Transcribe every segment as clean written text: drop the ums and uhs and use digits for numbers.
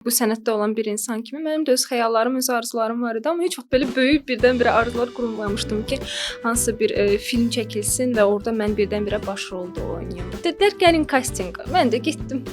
Bu sənətdə olan bir insan kimi mənim də öz xəyallarım, öz arzularım var idi, amma heç vaxt belə böyük birdən-birə arzular qurmamışdım ki, hansısa bir film çəkilsin və orada mən birdən-birə baş rolda oynayım. Dedilər gəlin kastinqa. Mən də getdim.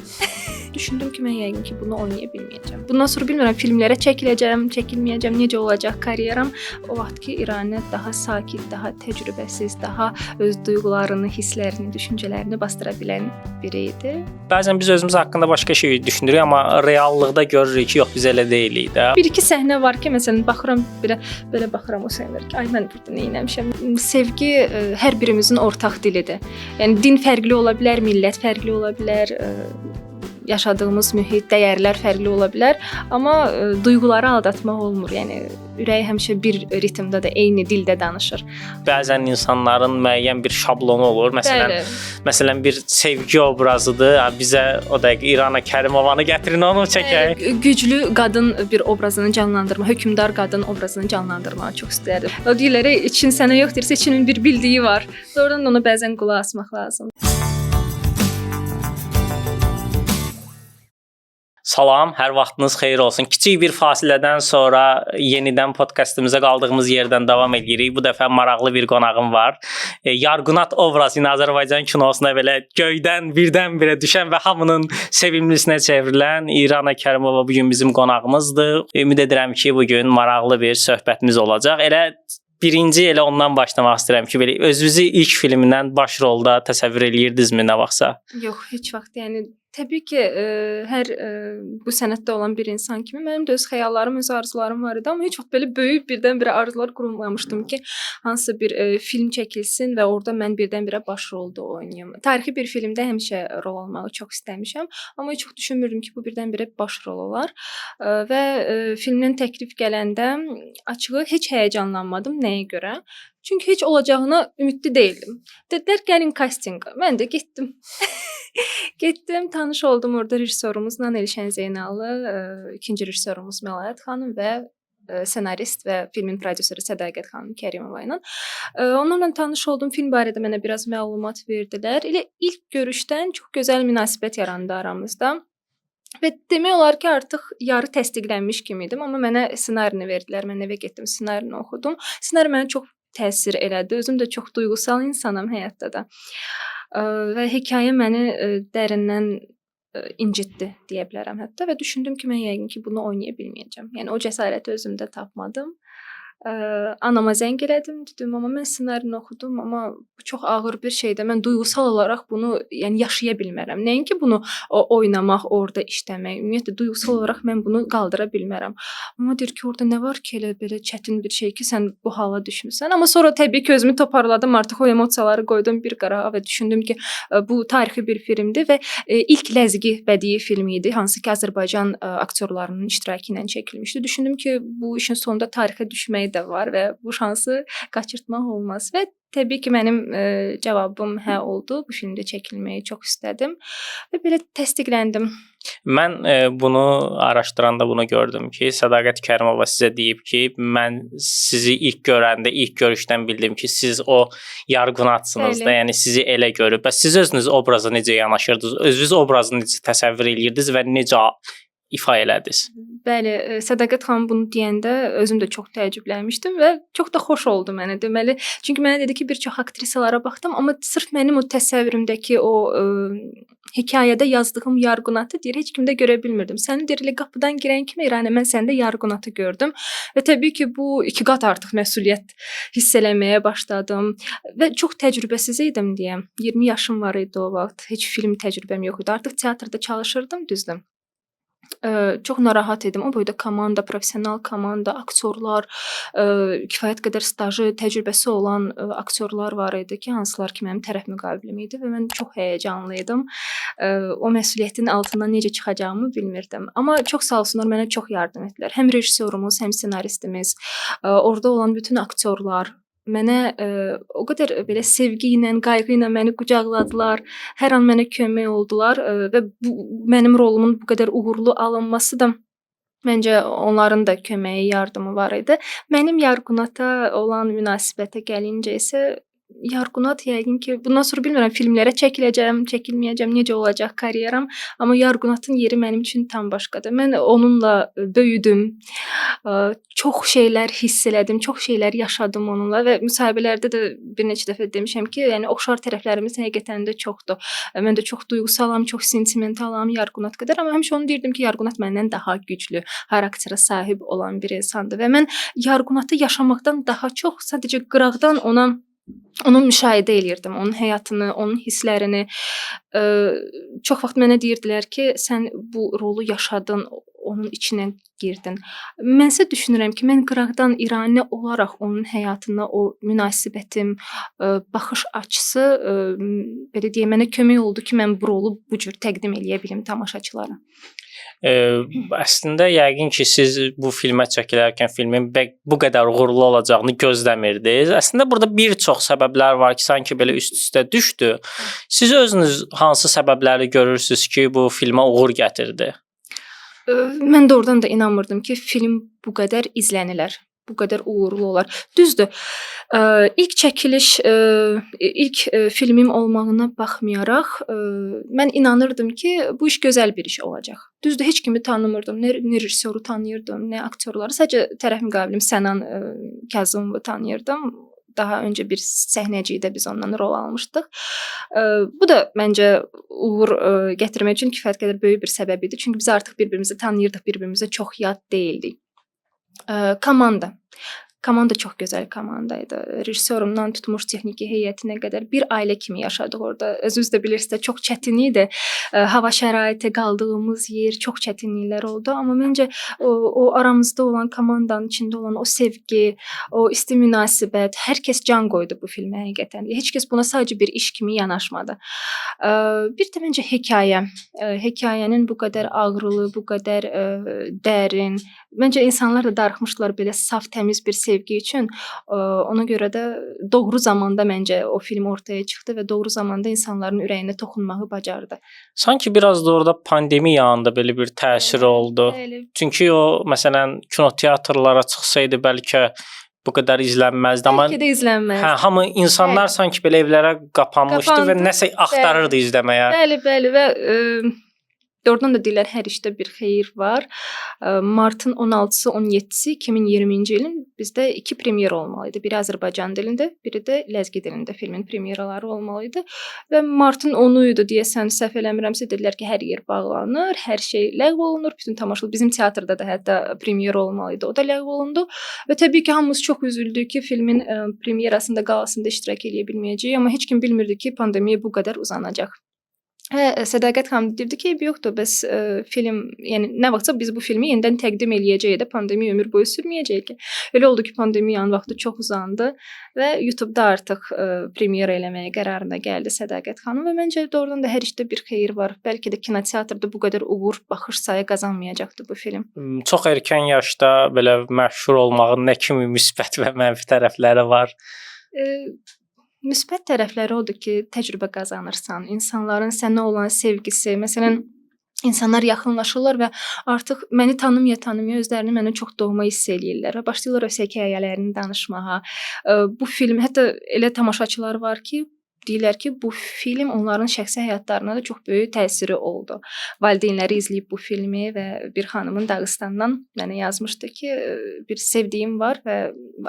Düşündüm ki, mən yəqin ki, bunu oynaya bilməyəcəm. Bundan sonra bilmirəm filmlərə çəkiləcəm, çəkilməyəcəm, necə olacaq karyeram. O vaxt ki, İranə daha sakit, daha təcrübəsiz, daha öz duyğularını, hisslərini, düşüncələrini bastıra bilən biri idi. Bəzən biz özümüz haqqında başqa şey düşünürük, amma reallıqda görürük ki, yox biz elə deyilik də. Bir-iki səhnə var ki, məsələn, baxıram belə baxıram o səhnələrə ki, ay mən burada nə etmişəm. Sevgi hər birimizin ortaq dilidir. Yəni din fərqli ola bilər, millət fərqli ola bilər, yaşadığımız mühit, dəyərlər fərqli ola bilər, amma duyğuları aldatmaq olmur. Yəni ürək həmişə bir ritmdə də, eyni dildə danışır. Bəzən insanların müəyyən bir şablonu olur. Məsələn bir sevgi obrazıdır. Bizə o dəqiqə İrana Kərimovanı gətirin, onu çəkək. Güclü qadın bir obrazını canlandırma, hökmdar qadın obrazını canlandırmağı çox istərdim. O deyirlər, için sənə yox deyirsə, içinin bir bildiyi var. Doğrudan da ona bəzən qulaq asmaq lazım. Salam, hər vaxtınız xeyir olsun. Kiçik bir fasilədən sonra yenidən podkastımıza qaldığımız yerdən davam edirik. Bu dəfə maraqlı bir qonağım var. Yarğunat obrazını Azərbaycan kinosuna belə göydən birdən-birə düşən və hamının sevimlisinə çevrilən İrana Kərimova bu gün bizim qonağımızdır. Ümid edirəm ki, bu gün maraqlı bir söhbətimiz olacaq. Birinci ondan başlamaq istəyirəm ki, belə özünüzü ilk filmindən baş rolda təsəvvür eləyirdinizmi nə vaxtsa? Yox, heç vaxt. Yəni təbii ki, hər bu sənətdə olan bir insan kimi mənim də öz xəyallarım, öz arzularım var idi, amma heç vaxt belə böyük birdən-birə arzular qurmamışdım ki, hansısa bir film çəkilsin və orada mən birdən-birə baş rolda oynayım. Tarixi bir filmdə həmişə rol almağı çox istəmişəm, amma heç vaxt düşünmürdüm ki, bu birdən-birə baş rol olar. Və filmdən təklif gələndə açığı heç həyəcanlanmadım. Nəyə görə? Çünki heç olacağına ümidli deyildim. Dedilər gəlin kastinqa. Mən də getdim. Getdim, tanış oldum orada rejissorumuzla Elşən Zeynallı, ikinci rejissorumuz Məlayət xanım və ssenarist və filmin prodüseri Sədaqət xanım Kərimova ilə. Onlarla tanış oldum, film barədə mənə biraz məlumat verdilər. Elə ilk görüşdən çox gözəl münasibət yarandı aramızda. Və demək olar ki, artıq yarı təsdiqlənmiş kimi idim, amma mənə ssenarini verdilər. Mən evə getdim, ssenarini oxudum. Ssenari mənə çox təsir elədi. Özüm də çox duyğusal insanam həyatda da. Və hekayə məni dərindən incitdi deyə bilərəm hətta və düşündüm ki, mən yəqin ki, bunu oynaya bilməyəcəm. Yəni o cəsarəti özümdə tapmadım. Anama zəng elədim, dedim, amma mən ssenarini oxudum, amma bu çox ağır bir şeydir. Mən duyğusal olaraq bunu yaşaya bilmərəm. Nəinki bunu oynamaq, orada işləmək. Ümumiyyətlə duyğusal olaraq mən bunu qaldıra bilmərəm. Amma deyir ki, orada nə var ki, elə belə çətin bir şey ki, sən bu hala düşmüsən. Amma sonra təbii ki, özümü toparladım, artıq o emosiyaları qoydum bir qırağa və düşündüm ki, bu tarixi bir filmdir və ilk ləzgi bədii filmi idi, hansı ki, Azərbaycan aktyorlarının iştirakı ilə çəkilmişdi. Düşündüm ki, bu işin sonunda tarixə düşmək də var və bu şansı qaçırtmaq olmaz və təbii ki, mənim cavabım hə oldu. Bu filmdə çəkilməyi çox istədim və belə təsdiqləndim. Mən bunu araşdıranda bunu gördüm ki, Sədaqət Kərimova sizə deyib ki, mən sizi ilk görəndə, ilk görüşdən bildim ki, siz o yarğunatsınız da, yəni sizi elə görüb. Bəs siz özünüz obraza necə yanaşırdınız? Özünüz obrazını necə təsəvvür edirdiniz və necə ifa elədiniz? Bəli, Sədaqət xanım bunu deyəndə özüm də çox təəccüblənmişdim və çox da xoş oldu mənə. Deməli, çünki mənə dedi ki, bir çox aktrisalara baxdım, amma sırf mənim o təsəvvürümdəki o hekayədə yazdığım yarğunatı deyir, heç kimdə görə bilmirdim. Səni deyir, elə qapıdan girən kimi İranə mən səndə yarğunatı gördüm və təbii ki, bu 2 qat artıq məsuliyyət hiss eləməyə başladım və çox təcrübəsiz idim deyə. 20 yaşım var idi o vaxt, heç film təcrübəm yox idi. Artıq teatrda çalışırdım, düzdür. Çox narahat idim. O boyda komanda, professional komanda, aktyorlar, kifayət qədər stajı, təcrübəsi olan aktyorlar var idi ki, hansılar ki, mənim tərəf müqabilim idi və mən çox həyəcanlı idim. O məsuliyyətin altından necə çıxacağımı bilmirdim. Amma çox sağ olsunlar, mənə çox yardım etdilər. Həm rejissorumuz, həm ssenaristimiz, orada olan bütün aktyorlar mənə o qədər belə sevgi ilə, qayğı ilə məni qucaqladılar. Hər an mənə kömək oldular və bu mənim rolumun bu qədər uğurlu alınması da məncə onların da köməyi, yardımı var idi. Mənim yarğunata olan münasibətə gəlincə isə Yarğunat yəqin ki, bundan sonra bilmirəm filmlərə çəkiləcəm, çəkilməyəcəm, necə olacaq karyeram, amma Yarğunatın yeri mənim üçün tam başqadır. Mən onunla böyüdüm. Çox şeylər hiss elədim, çox şeylər yaşadım onunla və müsahibələrdə də bir neçə dəfə demişəm ki, yəni oxşar tərəflərimiz həqiqətən də çoxdur. Mən də çox duyğusalam, çox sentimentalam Yarğunat qədər, amma həmişə onu deyirdim ki, Yarğunat məndən daha güclü xarakterə sahib olan bir insandır və mən Yarğunatı yaşamaqdan daha çox sadəcə qıraqdan onu müşahidə eləyirdim, onun həyatını, onun hisslərini. Çox vaxt mənə deyirdilər ki, sən bu rolu yaşadın, onun içinə girdin. Mənsə düşünürəm ki, mən qıraqdan irani olaraq onun həyatına o münasibətim, baxış açısı, belə deyim, mənə kömək oldu ki, mən bu rolu bu cür təqdim eləyə bilim tamaşaçılara. Əslində yəqin ki, siz bu filmə çəkilərkən filmin bu qədər uğurlu olacağını gözləmirdiniz. Əslində burada bir çox səbəblər var ki, sanki belə üst-üstə düşdü. Siz özünüz hansı səbəbləri görürsüz ki, bu filmə uğur gətirdi? Mən doğrudan da inanmırdım ki, film bu qədər izlənilər, bu qədər uğurlu olar. Düzdür. İlk çəkiliş, ilk filmim olmağına baxmayaraq, mən inanırdım ki, bu iş gözəl bir iş olacaq. Düzdür, heç kimi tanımırdım. Nə rejissoru tanıyırdım, nə aktyorları. Sadəcə tərəf müqabilim Sənan Kazımovu tanıyırdım. Daha öncə bir səhnəcikdə biz ondan rol almışdıq. Bu da məncə uğur gətirmək üçün kifayət qədər böyük bir səbəb idi. Çünki biz artıq bir-birimizi tanıyırdıq, bir-birimizə çox yad deyildik. Komanda çox gözəl komandaydı. Rejissorumdan tutmuş texniki heyətinə qədər bir ailə kimi yaşadıq orada. Özünüz də bilirsiniz, çox çətin idi. Hava şəraiti, qaldığımız yer, çox çətinliklər oldu, amma məncə o aramızda olan komandanın içində olan o sevgi, o isti münasibət, hər kəs can qoydu bu filmə həqiqətən. Heç kəs buna sadəcə bir iş kimi yanaşmadı. Bir də məncə hekayə, hekayənin bu qədər ağrılı, bu qədər dərin. Məncə insanlar da darıxmışdılar belə saf, təmiz bir sevgi üçün. Ona görə də doğru zamanda məncə o film ortaya çıxdı və doğru zamanda insanların ürəyinə toxunmağı bacardı. Sanki biraz da orada pandemiyanın da belə bir təsiri oldu. Bəli. Çünki o məsələn kinoteatrlara çıxsaydı bəlkə bu qədər izlənməzdi, amma Bəlkə də izlənməzdi. hamı insanlar sanki belə evlərə qapanmışdı və nəsə axtarırdı izləməyə. Bəli və doğrudan da deyirlər hər işdə bir xeyir var. Martın 16-sı, 17-si 2020-ci ilin bizdə 2 premyer olmalı idi. Biri Azərbaycan dilində, biri də ləzgi dilində filmin premyeraları olmalı idi. Və martın 10-u idi deyəsən, səhv eləmirəmsə, dedilər ki, hər yer bağlanır, hər şey ləğv olunur, bütün tamaşaçılar. Bizim teatrda da hətta premyer olmalı idi, o da ləğv olundu. Və təbii ki, hamımız çox üzüldük ki, filmin premyerasında, qalasında iştirak edə bilməyəcəyik, amma heç kim bilmirdi ki, pandemiya bu qədər uzanacaq. Sədaqət xanım deyirdi ki, yoxdur, bəs film, yəni nə vaxtsa biz bu filmi yenidən təqdim eləyəcəyik də, pandemiya ömür boyu sürməyəcək ki. Elə oldu ki, pandemiyanın vaxtı çox uzandı və YouTube-da artıq premyera eləməyə qərarına gəldi Sədaqət xanım və məncə doğrudan da hər işdə bir xeyir var. Bəlkə də kinoteatrda bu qədər uğur, baxış sayı qazanmayacaqdı bu film. Çox erkən yaşda belə məşhur olmağın nə kimi müsbət və mənfi tərəfləri var? Müsbət tərəfləri odur ki, təcrübə qazanırsan, insanların sənə olan sevgisi, məsələn, insanlar yaxınlaşırlar və artıq məni tanımaya özlərini mənə çox doğma hiss eləyirlər və başlayırlar öz hekayələrini danışmağa. Bu film, hətta elə tamaşaçılar var ki, deyirlər ki, bu film onların şəxsi həyatlarına da çox böyük təsiri oldu. Valideynləri izləyib bu filmi və bir xanımın Dağıstandan mənə yazmışdı ki, bir sevdiyim var və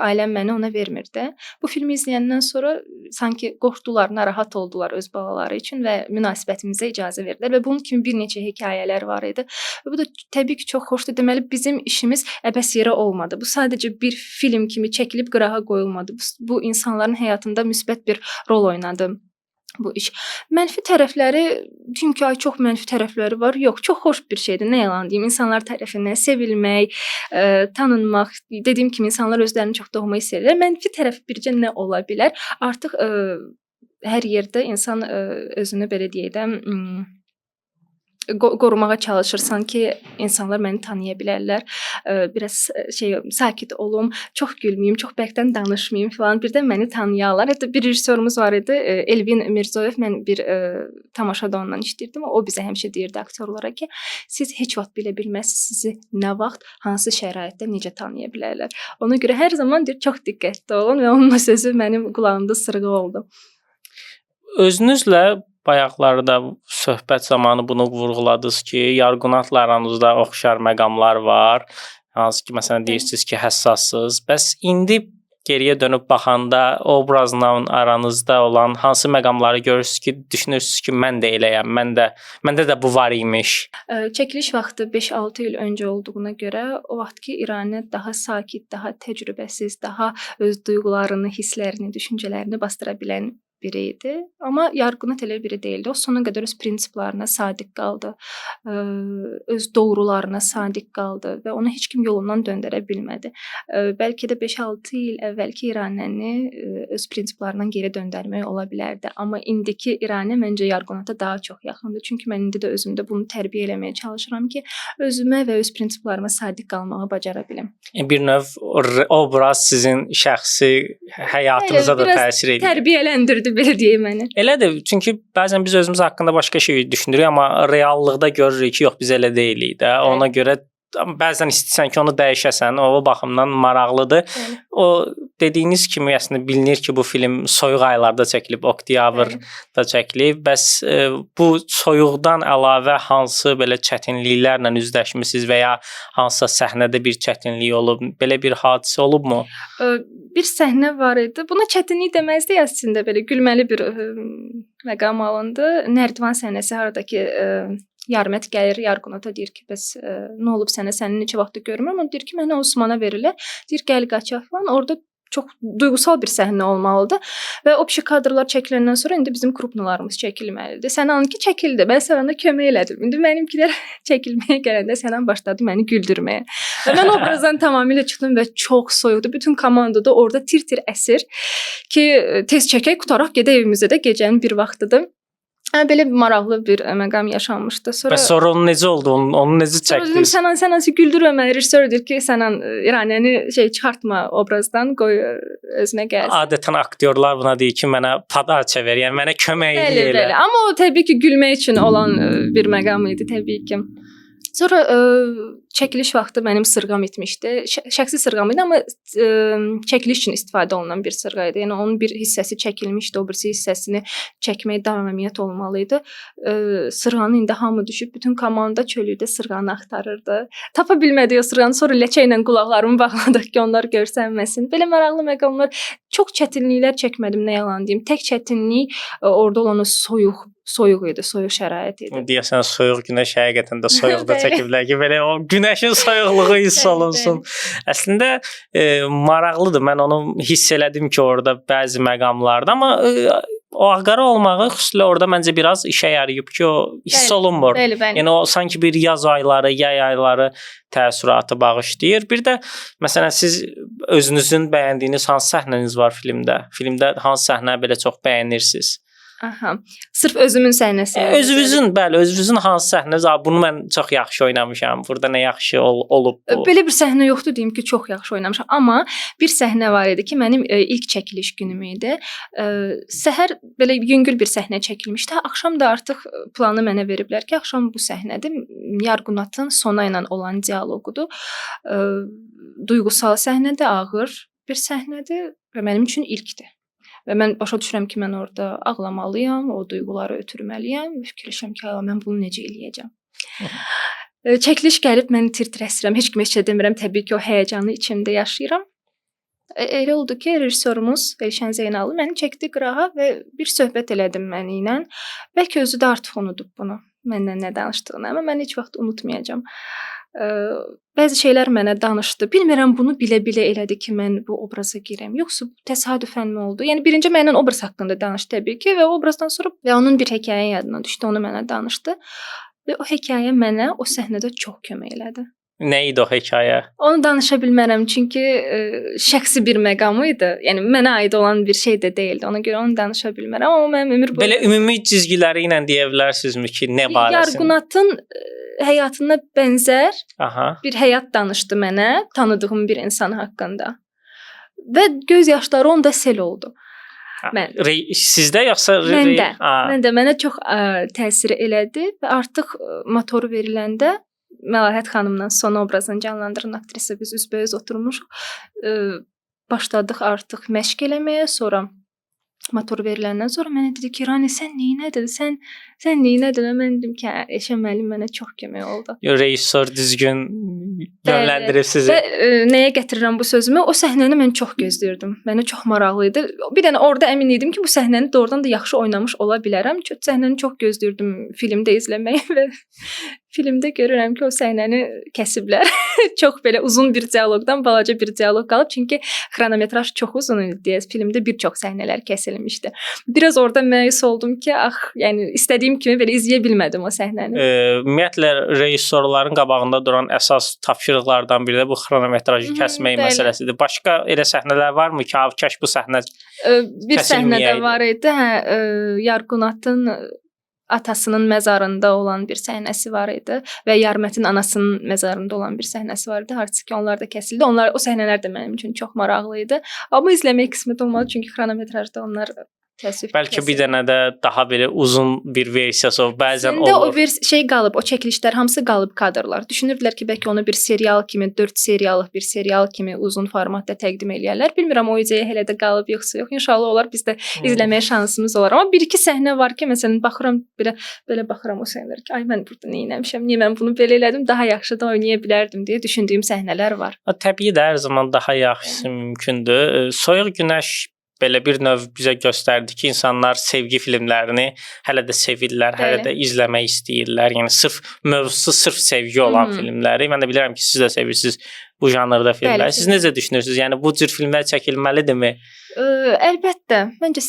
ailəm məni ona vermirdi. Bu filmi izləyəndən sonra sanki qorxdular, narahat oldular öz balaları üçün və münasibətimizə icazə verdilər və bunun kimi bir neçə hekayələr var idi. Və bu da təbii ki, çox xoşdur. Deməli, bizim işimiz əbəs yerə olmadı. Bu sadəcə bir film kimi çəkilib qırağa qoyulmadı. Bu insanların həyatında müsbət bir rol oynadı bu iş. Mənfi tərəfləri, çünki çox mənfi tərəfləri var. Yox, çox xoş bir şeydir. Nə yalan deyim, insanlar tərəfindən sevilmək, tanınmaq, dediyim kimi insanlar özlərini çox doğma hiss edirlər. Mənfi tərəf bircə nə ola bilər? Artıq hər yerdə insan özünü belə deyək də qorumağa çalışırsan ki, insanlar məni tanıya bilərlər. Biraz sakit olum, çox gülməyim, çox bərkdən danışmayım filan. Birdən məni tanıyarlar. Hətta bir rejissorumuz var idi, Elvin Mirzoyev. Mən bir tamaşada ondan işləyirdim. O bizə həmişə deyirdi aktyorlara ki, siz heç vaxt bilə bilməzsiniz sizi nə vaxt, hansı şəraitdə necə tanıya bilərlər. Ona görə hər zaman deyir, çox diqqətli olun və onun sözü mənim qulağımda sırğı oldu. Özünüzlə bayaqlarda söhbət zamanı bunu vurğuladınız ki, Yarğunatla aranızda oxşar məqamlar var. Hansı ki, məsələn deyirsiniz ki, həssassınız. Bəs indi geriyə dönüb baxanda obrazla aranızda olan hansı məqamları görürsüz ki, düşünürsüz ki, mən də eləyəm, məndə də bu var imiş. Çəkiliş vaxtı 5-6 il öncə olduğuna görə o vaxtki İranə daha sakit, daha təcrübəsiz, daha öz duyğularını, hisslərini, düşüncələrini bastıra bilən biri idi. Amma Yarğunat elə biri deyildi. O sona qədər öz prinsiplərinə sadiq qaldı. Öz doğrularına sadiq qaldı və onu heç kim yolundan döndərə bilmədi. Bəlkə də 5-6 il əvvəlki İranəni öz prinsiplərindən geri döndərmək ola bilərdi. Amma indiki İranə məncə Yarğunata daha çox yaxındır. Çünki mən indi də özümdə bunu tərbiyə eləməyə çalışıram ki, özümə və öz prinsiplərimə sadiq qalmağı bacara bilim. Bir növ obraz sizin şəxsi həyatınıza da təsir edir. Tərbiyələndirdi belə deyim məni. Elədir. Çünki bəzən biz özümüz haqqında başqa şey düşünürük, amma reallıqda görürük ki, yox biz elə deyilik də. Ona görə bəzən istəyirsən ki, onu dəyişəsən. O baxımdan maraqlıdır. O dediyiniz kimi əslində bilinir ki, bu film soyuq aylarda çəkilib, oktyabrda çəkilib. Bəs bu soyuqdan əlavə hansı belə çətinliklərlə üzləşmisiniz və ya hansısa səhnədə bir çətinlik olub, belə bir hadisə olubmu? Bir səhnə var idi. Buna çətinlik deməzdik əslində, belə gülməli bir məqam alındı. Nərdivan səhnəsi haradakı Yarmət gəlir Yarğunata deyir ki, bəs nə olub sənə, səni neçə vaxtdır görmürəm. O deyir ki, mənə Osmana verirlər. Deyir gəl qaçaq falan. Orada çox duygusal bir səhnə olmalıdır və o kadrlar çəkiləndən sonra indi bizim krupnalarımız çəkilməlidir. Sənan ki çəkildi. Mən Sənana kömək elədim. İndi mənimkilər çəkilməyə gələndə Sənan başladı məni güldürməyə. Və mən obrazdan tamamilə çıxdım və çox soyuqdu. Bütün komanda da orada tir-tir əsir ki, tez çəkək, qutaraq gedək evimizə də gecənin bir vaxtıdır. Belə bir maraqlı bir məqam yaşanmışdı. Sonra onun necə oldu? Onu necə çəkdiniz? Sənan güldürmə, rejissor deyir ki, Sənan İranəni çıxartma obrazdan, qoy özünə gəlsin. Adətən aktyorlar buna deyir ki, mənə padaça ver, yəni mənə kömək elə. Bəli. Amma o təbii ki, gülmək üçün olan bir məqam idi təbii ki. Sonra çəkiliş vaxtı mənim sırğam itmişdi. Şəxsi sırğam idi, amma çəkiliş üçün istifadə olunan bir sırğa idi. Yəni onun bir hissəsi çəkilmişdi, o birisi hissəsini çəkməyə davamiyyət olmalı idi. Sırğanı indi hamı düşüb, bütün komanda çölükdə sırğanı axtarırdı. Tapa bilmədik o sırğanı. Sonra ləçə ilə qulaqlarımı bağladıq ki, onlar görsənməsin. Belə maraqlı məqamlar. Çox çətinliklər çəkmədim, nə yalan deyim. Tək çətinlik orada olan o soyuq idi, soyuq şərait idi. Deyəsən soyuq günəş həqiqətən də soyuqda çəkiblər ki, belə o günəşin soyuqluğu hiss olunsun. Əslində maraqlıdır. Mən onu hiss elədim ki, orada bəzi məqamlarda, amma o ağqara olmağı xüsusilə orada məncə biraz işə yarayıb ki, o hiss olunmur. Bəli. Yəni o sanki bir yaz ayları, yay ayları təəssüratı bağışlayır. Bir də məsələn siz özünüzün bəyəndiyiniz hansı səhnəniz var filmdə? Filmdə hansı səhnə belə çox bəyənirsiniz? Aha. Sırf özümün səhnəsi. Özünüzün hansı səhnəniz? Bunu mən çox yaxşı oynamışam. Burada nə yaxşı olub bu? Belə bir səhnə yoxdur deyim ki, çox yaxşı oynamışam. Amma bir səhnə var idi ki, mənim ilk çəkiliş günüm idi. Səhər belə yüngül bir səhnə çəkilmişdi. Axşam da artıq planı mənə veriblər ki, axşam bu səhnədir. Yarğunatın Sona ilə olan dialoqudur. Duygusal səhnədir, ağır bir səhnədir və mənim üçün ilkdir. Və mən başa düşürəm ki, mən orada ağlamalıyam, o duyğuları ötürməliyəm. Fikirləşirəm ki, mən bunu necə eləyəcəm. Çəkiliş gəlib məni tir-tir əsirəm. Heç kimə heç şey demirəm. Təbii ki, o həyəcanı içimdə yaşayıram. Elə oldu ki, rejissorumuz Elşən Zeynalov məni çəkdi qırağa və bir söhbət elədim mənə ilə. Bəlkə özü də artıq unudub bunu, məndən nə danışdığını, amma mən heç vaxt unutmayacağam. Bəzi şeylər mənə danışdı. Bilmirəm bunu bilə-bilə elədi ki, mən bu obraza girəm. Yoxsa təsadüfənmi oldu? Yəni birinci mənlə obraz haqqında danışdı təbii ki və obrazdan sonra və onun bir hekayə yadına düşdü, onu mənə danışdı. Və o hekayə mənə o səhnədə çox kömək elədi. Nə idi o hekayə? Onu danışa bilmərəm çünki şəxsi bir məqam idi. Yəni mənə aid olan bir şey də deyildi. Ona görə onu danışa bilmərəm. Amma mənim ömür boyu Belə ümumi cizgiləri ilə deyə bilərsinizmi ki, nə barəsində? Yarğunatın həyatına bənzər Aha. bir həyat danışdı mənə, tanıdığım bir insan haqqında. Və göz yaşları onda sel oldu. Mən Sizdə yoxsa Məndə mənə çox təsir elədi və artıq motoru veriləndə Məlahət xanımla son obrazını canlandıran aktrisa biz üzbəüz oturmuşuq. Başladıq artıq məşq eləməyə, sonra motor veriləndən sonra mənə dedi ki, Rani sən neynədin? Sən neynədin? Mən dedim ki, Eşən müəllim mənə çox kömək oldu. Rejissor düzgün yönləndirib sizi. Və nəyə gətirirəm bu sözümü? O səhnəni mən çox gözləyirdim. Mənə çox maraqlı idi. Bir dənə orada əmin idim ki, bu səhnəni doğrudan da yaxşı oynamış ola bilərəm. Səhnəni çox gözləyirdim filmdə izləməyi və filmdə görürəm ki, o səhnəni kəsiblər. Çox belə uzun bir dialoqdan balaca bir dialoq qalıb. Çünki xronometraj çox uzun idi. Filmdə bir çox səhnələr kəsilmişdi. Biraz orada məyus oldum ki, yəni istədiyim kimi belə izləyə bilmədim o səhnəni. Ümumiyyətlə rejissorların qabağında duran əsas tapşırıqlardan biri də bu xronometrajı kəsmək məsələsidir. Başqa elə səhnələr varmı ki, kaş bu səhnə bir səhnədə var idi. Yarğunatın atasının məzarında olan bir səhnəsi var idi və Yarmətin anasının məzarında olan bir səhnəsi var idi. Artıq ki, onlar da kəsildi. O səhnələr də mənim üçün çox maraqlı idi. Amma izləmək qismət olmadı çünki xronometrajda onlar təəssüf. Bəlkə bir dənə də daha belə uzun bir versiyası bəzən olur. O şey qalıb, o çəkilişlər hamısı qalıb kadrlar. Düşünürdülər ki, bəlkə onu bir serial kimi, 4 seriallıq bir serial kimi uzun formatda təqdim eləyərlər. Bilmirəm o ideya hələ də qalıb yoxsa yox. İnşallah olar, biz də izləməyə şansımız olar. Amma bir-iki səhnə var ki, məsələn, baxıram belə baxıram o səhnələrə ki, ay mən burada nə etmişəm, niyə mən bunu belə elədim, daha yaxşı da oynaya bilərdim deyə düşündüyüm səhnələr var. Təbii də hər zaman daha yaxşısı mümkündür. Soyuq günəş belə bir növ bizə göstərdi ki, insanlar sevgi filmlərini hələ də sevirlər, hələ də izləmək istəyirlər. Yəni sırf mövzusu sırf sevgi olan filmləri. Mən də bilirəm ki, siz də sevirsiniz bu janrda filmləri. Siz necə düşünürsünüz? Yəni bu cür filmlər çəkilməlidirmi? Əlbəttə. Məncə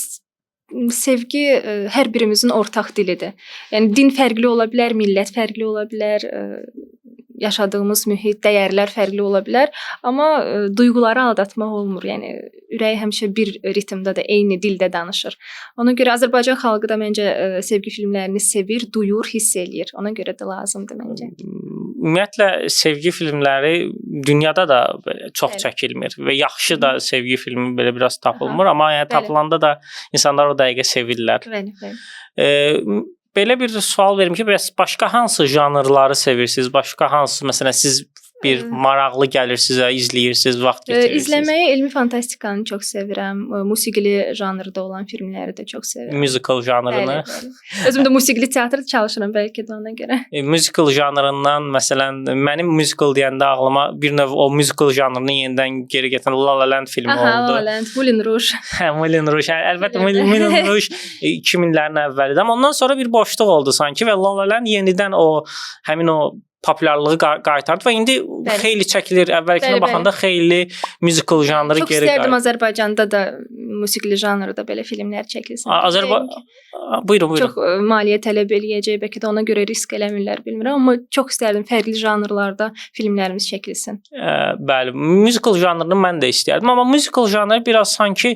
sevgi hər birimizin ortaq dilidir. Yəni din fərqli ola bilər, millət fərqli ola bilər, yaşadığımız mühit, dəyərlər fərqli ola bilər, amma duyğuları aldatmaq olmur. Yəni ürək həmişə bir ritmdə də, eyni dildə danışır. Ona görə Azərbaycan xalqı da məncə sevgi filmlərini sevir, duyur, hiss eləyir. Ona görə də lazımdır məncə. Ümumiyyətlə sevgi filmləri dünyada da çox çəkilmir və yaxşı da sevgi filmi belə biraz tapılmır, amma yəni tapılanda da insanlar o dəqiqə sevirlər. Bəli. Belə bir sual verim ki, başqa hansı janrları sevirsiniz? Başqa hansı, məsələn, siz bir maraqlı gəlir sizə, izləyirsiniz, vaxt keçirirsiniz? İzləməyi elmi fantastikanı çox sevirəm. Musiqili janrda olan filmləri də çox sevirəm. Musical janrını. Bəli. Özüm də musiqili teatrda çalışıram bəlkə də ona görə. Musical janrından, məsələn, mənim musical deyəndə ağlıma bir növ o musical janrını yenidən geri gətirən La La Land filmi oldu. La La Land, Moulin Rouge. Moulin Rouge. Əlbəttə Moulin Rouge 2000-lərin əvvəlidir. Amma ondan sonra bir boşluq oldu sanki və La La Land yenidən həmin o populyarlığı qaytardı və indi xeyli çəkilir. Əvvəlkinə baxanda xeyli musical janrı geri qayıtdı. Çox istərdim Azərbaycanda da musiqili janrda belə filmlər çəkilsin. Buyurun. Çox maliyyə tələb eləyəcək, bəlkə də ona görə risk eləmirlər, bilmirəm, amma çox istərdim fərqli janrlarda filmlərimiz çəkilsin. Bəli, musical janrını mən də istərdim, amma musical janrı biraz sanki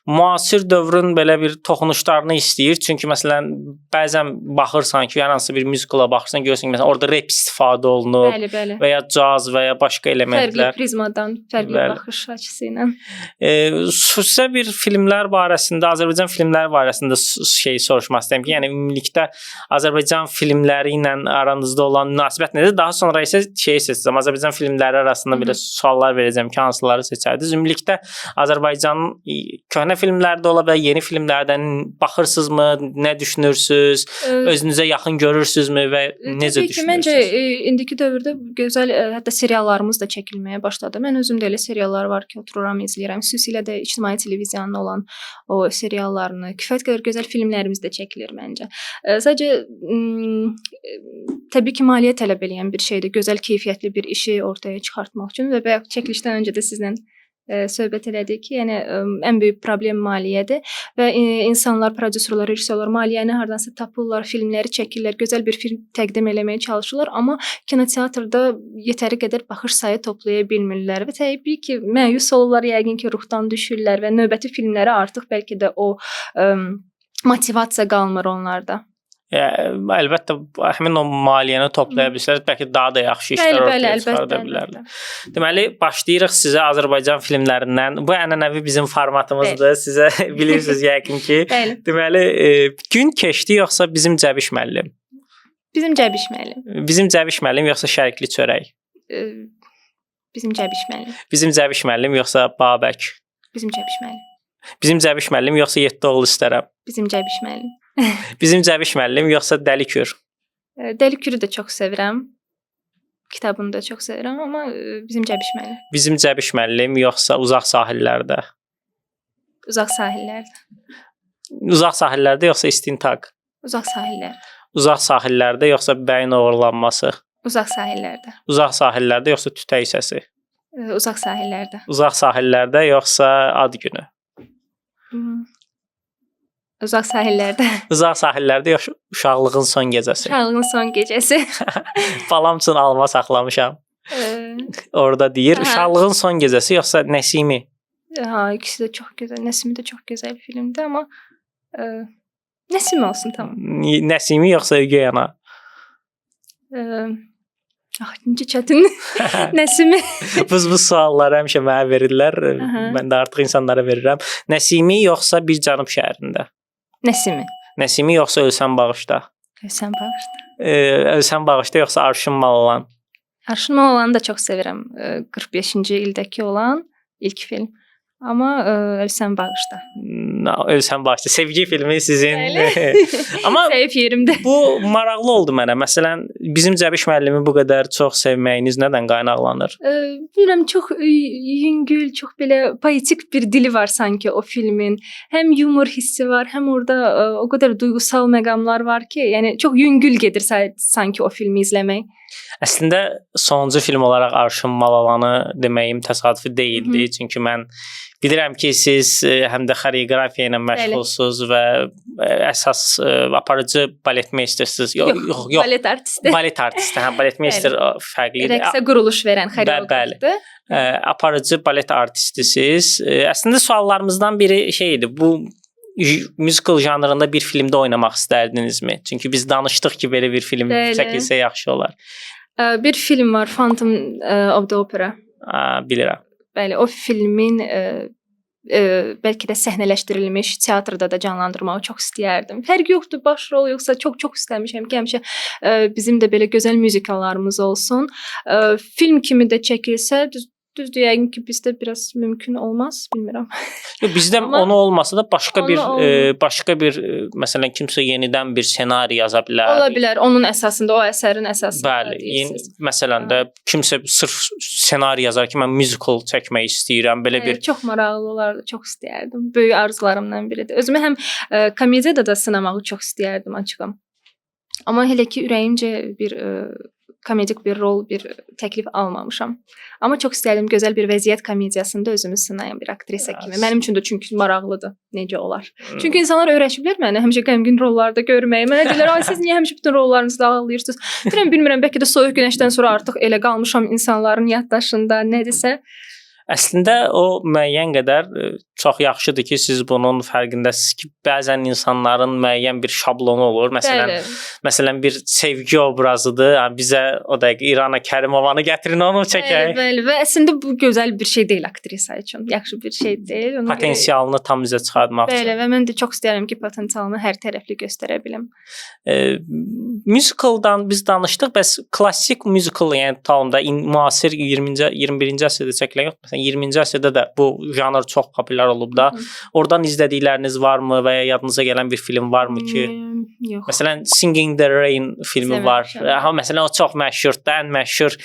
müasir dövrün belə bir toxunuşlarını istəyir. Çünki məsələn, bəzən baxırsan ki, hər hansı bir musicala baxırsan, görürsən ki, məsələn, orada rap istifadə olunub və ya caz və ya başqa elementlər. Fərqli prizmadan, fərqli baxış açısı ilə. Xüsusilə bir filmlər barəsində, Azərbaycan filmləri barəsində soruşmaq istəyirəm ki, yəni ümumilikdə Azərbaycan filmləri ilə aranızda olan münasibət nədir? Daha sonra isə seçəcəm. Azərbaycan filmləri arasında belə suallar verəcəm ki, hansıları seçərdiniz? Ümumilikdə Azərbaycanın köhnə filmləri də ola bilər, yeni filmlərdən baxırsınızmı? Nə düşünürsüz? Özünüzə yaxın görürsünüzmü və necə düşünürsünüz? Məncə indiki dövrdə gözəl hətta seriallarımız da çəkilməyə başladı. Mən özüm də elə seriallar var ki, otururam, izləyirəm. Xüsusilə də ictimai televiziyanın olan o seriallarını, kifayət qədər gözəl filmlərimiz də çəkilir məncə. Sadəcə təbii ki, maliyyə tələb edən bir şeydir. Gözəl, keyfiyyətli bir işi ortaya çıxartmaq üçün və çəkilişdən öncə də sizlə söhbət elədik ki, yəni ən böyük problem maliyyədir və insanlar, prodüserlər, rejissorlar maliyyəni hardansa tapırlar, filmləri çəkirlər, gözəl bir film təqdim eləməyə çalışırlar, amma kinoteatrda yetəri qədər baxış sayı toplaya bilmirlər və təbii ki, məyus olurlar, yəqin ki, ruhdan düşürlər və növbəti filmlərə artıq bəlkə də o motivasiya qalmır onlarda. Əlbəttə həmin o maliyyəni toplaya bilsələr, bəlkə daha da yaxşı işlər ortaya çıxarda bilərlər. Deməli, başlayırıq sizə Azərbaycan filmlərindən. Bu ənənəvi bizim formatımızdır. Sizə bilirsiniz yəqin ki. Deməli, gün keçdi yoxsa bizim Cəbiş müəllim? Bizim Cəbiş müəllim. Bizim Cəbiş müəllim yoxsa Şərikli çörək? Bizim Cəbiş müəllim. Bizim Cəbiş müəllim yoxsa Babək? Bizim Cəbiş müəllim. Bizim Cəbiş müəllim yoxsa 7 oğul istərəm? Bizim Cəbiş müəllim. Bizim Cəbiş müəllim yoxsa Dəli Kür? Dəli Kürü də çox sevirəm. Kitabını da çox sevirəm, amma bizim Cəbiş müəllim. Bizim Cəbiş müəllim yoxsa Uzaq sahillərdə? Uzaq sahillərdə. Uzaq sahillərdə yoxsa İstintaq? Uzaq sahillər. Uzaq sahillərdə yoxsa Bəyin oğurlanması? Uzaq sahillərdə. Uzaq sahillərdə yoxsa Tütək səsi? Uzaq sahillərdə. Uzaq sahillərdə yoxsa Ad günü? Uzaq sahillərdə. Uzaq sahillərdə yoxsa Uşaqlığın son gecəsi? Uşaqlığın son gecəsi. Balam üçün alma saxlamışam. Orada deyir, Uşaqlığın son gecəsi yoxsa Nəsimi? İkisi də çox gözəl. Nəsimi də çox gözəl filmdir, amma Nəsimi olsun, tamam. Nəsimi yoxsa Ögey ana? Necə çətin. Nəsimi. Bu sualları həmişə mənə verirlər. Mən də artıq insanlara verirəm. Nəsimi yoxsa Bir Cənub şəhərində? Nəsimi. Nəsimi yoxsa Ölsən bağışda? Ölsən bağışda. Ölsən bağışda yoxsa Arşın mal olan? Arşın mal olanı da çox sevirəm. 45-ci ildəki olan ilk film. Amma Ölsən bağışda. Ölsən bağışda. Sevgi filmi sizin. Amma səhif yerimdə. Bu maraqlı oldu mənə. Məsələn, bizim Cəbiş müəllimi bu qədər çox sevməyiniz nədən qaynaqlanır? Bilmirəm, çox yüngül, çox belə poetik bir dili var sanki o filmin. Həm yumor hissi var, həm orada o qədər duyğusal məqamlar var ki, yəni çox yüngül gedir sanki o filmi izləmək. Əslində sonuncu film olaraq Arşın Malalanı deməyim təsadüfi deyildi. Çünki mən bilirəm ki, siz həm də xoreografiya ilə məşğulsunuz və əsas aparıcı balet meistersiniz. Yox, balet artisti. Balet artisti, balet meister fərqlidir. Rəqsə quruluş verən xoreografdır. Aparıcı balet artistisiz. Əslində suallarımızdan biri şeydi, bu musical janrında bir filmdə oynamaq istərdinizmi? Çünki biz danışdıq ki, belə bir film çəkilsə yaxşı olar. Bir film var, Phantom of the Opera. Bilirəm. Bəli, o filmin bəlkə də səhnələşdirilmiş teatrda da canlandırmağı çox istəyərdim. Fərqi yoxdur, baş rol yoxsa çox istəmişəm ki, həmişə bizim də belə gözəl müzikallarımız olsun. Film kimi də çəkilsə, düzdür, yəqin ki, bizdə biraz mümkün olmaz, bilmirəm. Bizdə onu olmasa da başqa bir məsələn kimsə yenidən bir ssenari yaza bilər. Ola bilər, onun əsasında, o əsərin əsasında. Bəli, məsələn də kimsə sırf ssenari yazar ki, mən musical çəkmək istəyirəm, belə bir. Çox maraqlı olardı, çox istəyərdim. Böyük arzularımdan biridir. Özümü həm komediyada da sınamağı çox istəyərdim, açıqam. Amma hələ ki ürəyimcə bir komedik bir rol, bir təklif almamışam. Amma çox istəyirəm gözəl bir vəziyyət komediyasında özümü sınayan bir aktrisa kimi. Mənim üçün də çünki maraqlıdır necə olar. Çünki insanlar öyrəşiblər məni həmişə qəmgin rollarda görməyi. Mənə deyirlər, "Ay siz niyə həmişə bütün rollarınızda ağlayırsınız?" Bilmirəm, bəlkə də soyuq günəşdən sonra artıq elə qalmışam insanların yaddaşında, nədirsə. Əslində o müəyyən qədər çox yaxşıdır ki, siz bunun fərqindəsiniz ki, bəzən insanların müəyyən bir şablonu olur. Məsələn bir sevgi obrazıdır. Yəni bizə o dəqiqə İrana Kərimovanı gətirin, onu çəkək. Bəli, və əslində bu gözəl bir şey deyil aktrisa üçün. Yaxşı bir şey deyil. Potensialını tam üzə çıxartmaq üçün. Bəli, və mən də çox istəyirəm ki, potensialını hər tərəfli göstərə bilim. Musicaldan biz danışdıq, bəs klassik musical, yəni talımda müasir 21-ci əsrdə çəkilən yox, məsələn 20-ci əsrdə də bu janr çox populyar olub da. Oradan izlədikləriniz varmı və ya yadınıza gələn bir film varmı ki? Yox. Məsələn Singing the Rain filmi var. Məsələn o çox məşhurdur, ən məşhur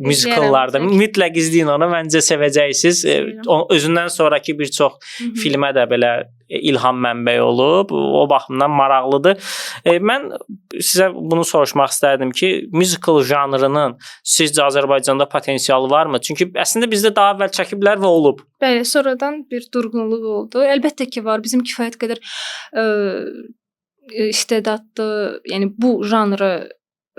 musicallardan. Mütləq izləyin onu, məncə sevəcəksiniz. Özündən sonrakı bir çox filmə də belə ilham mənbəyi olub. O baxımdan maraqlıdır. Mən sizə bunu soruşmaq istərdim ki, musical janrının sizcə Azərbaycanda potensialı varmı? Çünki əslində bizdə daha əvvəl çəkiblər və olub. Bəli, sonradan bir durğunluq oldu. Əlbəttə ki, var. Bizim kifayət qədər istedadlı, yəni bu janrı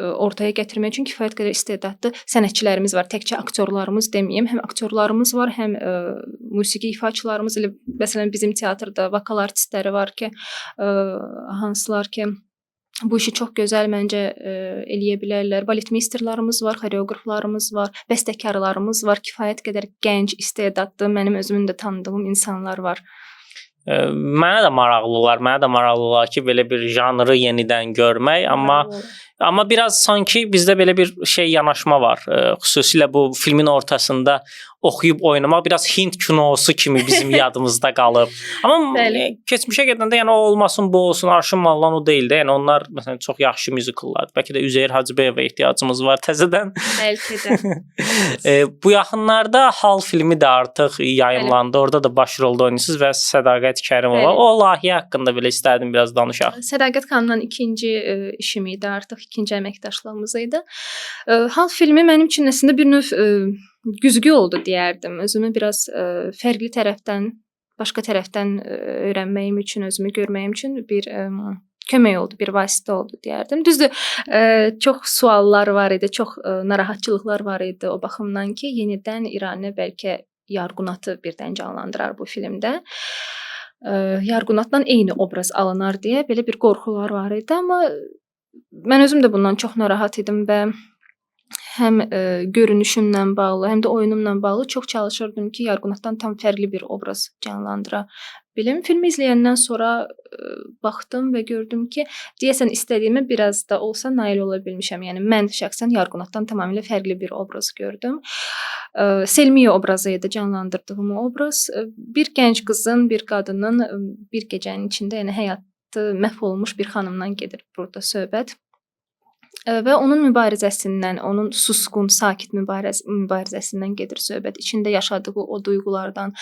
ortaya gətirmək üçün kifayət qədər istedadlı sənətçilərimiz var. Təkcə aktyorlarımız deməyim, həm aktyorlarımız var, həm musiqi ifaçılarımız. Elə məsələn bizim teatrda vokal artistləri var ki, hansılar ki bu işi çox gözəl məncə eləyə bilərlər. Baletmeisterlarımız var, xoreoqraflarımız var, bəstəkarlarımız var. Kifayət qədər gənc, istedadlı, mənim özümün də tanıdığım insanlar var. Mənə də maraqlılar ki, belə bir janrı yenidən görmək, amma biraz sanki bizdə belə bir şey yanaşma var. Xüsusilə bu filmin ortasında oxuyub oynamaq biraz Hind kinosu kimi bizim yadımızda qalıb. Amma keçmişə gedəndə yəni o olmasın, bu olsun, Arşın Mallan o deyil də. Yəni onlar məsələn çox yaxşı müzikallardır. Bəlkə də Üzeyir Hacıbəyova ehtiyacımız var təzədən. Bəlkə də. Bu yaxınlarda Hal filmi də artıq yayımlandı. Orada da başrolda oynayırsınız və Sədaqət Kərimova. O layihə haqqında belə istərdim biraz danışaq. Sədaqət xanımla ikinci işim idi, artıq ikinci əməkdaşlığımız idi. Hal filmi mənim üçün əslində bir növ güzgü oldu deyərdim. Özümü biraz fərqli tərəfdən, başqa tərəfdən öyrənməyim üçün, özümü görməyim üçün bir kömək oldu, bir vasitə oldu deyərdim. Düzdür, çox suallar var idi, çox narahatçılıqlar var idi o baxımdan ki, yenidən İranə bəlkə Yarğunatı birdən canlandırar bu filmdə. Yarğunatla eyni obraz alınar deyə belə bir qorxular var idi, amma mən özüm də bundan çox narahat idim və həm görünüşümlə bağlı, həm də oyunumla bağlı çox çalışırdım ki, Yarğunatdan tam fərqli bir obraz canlandıra bilim. Filmi izləyəndən sonra baxdım və gördüm ki, deyəsən istədiyimə biraz da olsa nail ola bilmişəm. Yəni mən şəxsən Yarğunatdan tamamilə fərqli bir obraz gördüm. Selmiyə obrazı idi canlandırdığım obraz. Bir gənc qızın, bir qadının bir gecənin içində, yəni həyatı məhv olmuş bir xanımdan gedir burada söhbət. Və onun mübarizəsindən, onun susqun, sakit mübarizəsindən gedir söhbət. İçində yaşadığı o duyğulardan,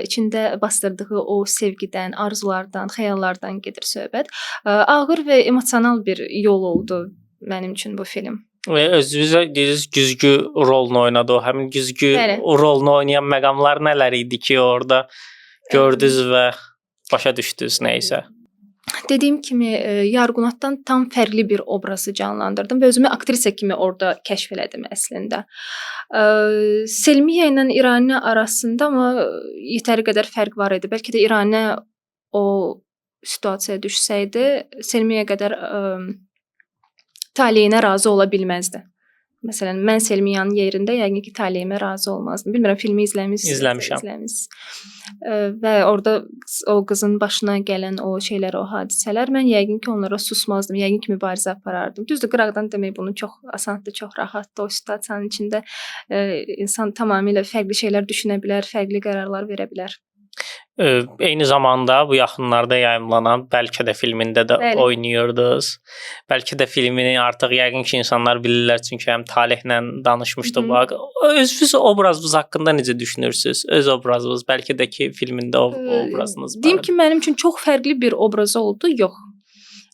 içində bastırdığı o sevgidən, arzulardan, xəyallardan gedir söhbət. Ağır və emosional bir yol oldu mənim üçün bu film. Və özünüzə dediniz güzgü rolunu oynadı o. Həmin güzgü rolunu oynayan məqamlar nələr idi ki, orada gördünüz və başa düşdünüz nəysə? Dediyim kimi Yarğunatdan tam fərqli bir obrazı canlandırdım və özümü aktrisa kimi orada kəşf elədim əslində. Selmiyə ilə İranə arasında amma yetəri qədər fərq var idi. Bəlkə də İranə o situasiyaya düşsəydi, Selmiyə qədər taleyinə razı ola bilməzdi. Məsələn, mən Selmiyanın yerində yəqin ki, taleyimə razı olmazdım. Bilmirəm, filmi izləmişəm. Və orada o qızın başına gələn o şeylər, o hadisələr, mən yəqin ki, onlara susmazdım. Yəqin ki, mübarizə aparardım. Düzdür, qıraqdan demək bunu çox asandır, çox rahatdır. O situasiyanın içində insan tamamilə fərqli şeylər düşünə bilər, fərqli qərarlar verə bilər. Eyni zamanda bu yaxınlarda yayımlanan bəlkə də filmində də oynayırdınız. Bəlkə də filmini artıq yəqin ki, insanlar bilirlər, çünki həm Talehlə danışmışdıq. Özünüz obrazınız haqqında necə düşünürsünüz? Öz obrazınız, bəlkə də ki, filmində o obrazınız var. Deyim ki, mənim üçün çox fərqli bir obraz oldu, yox.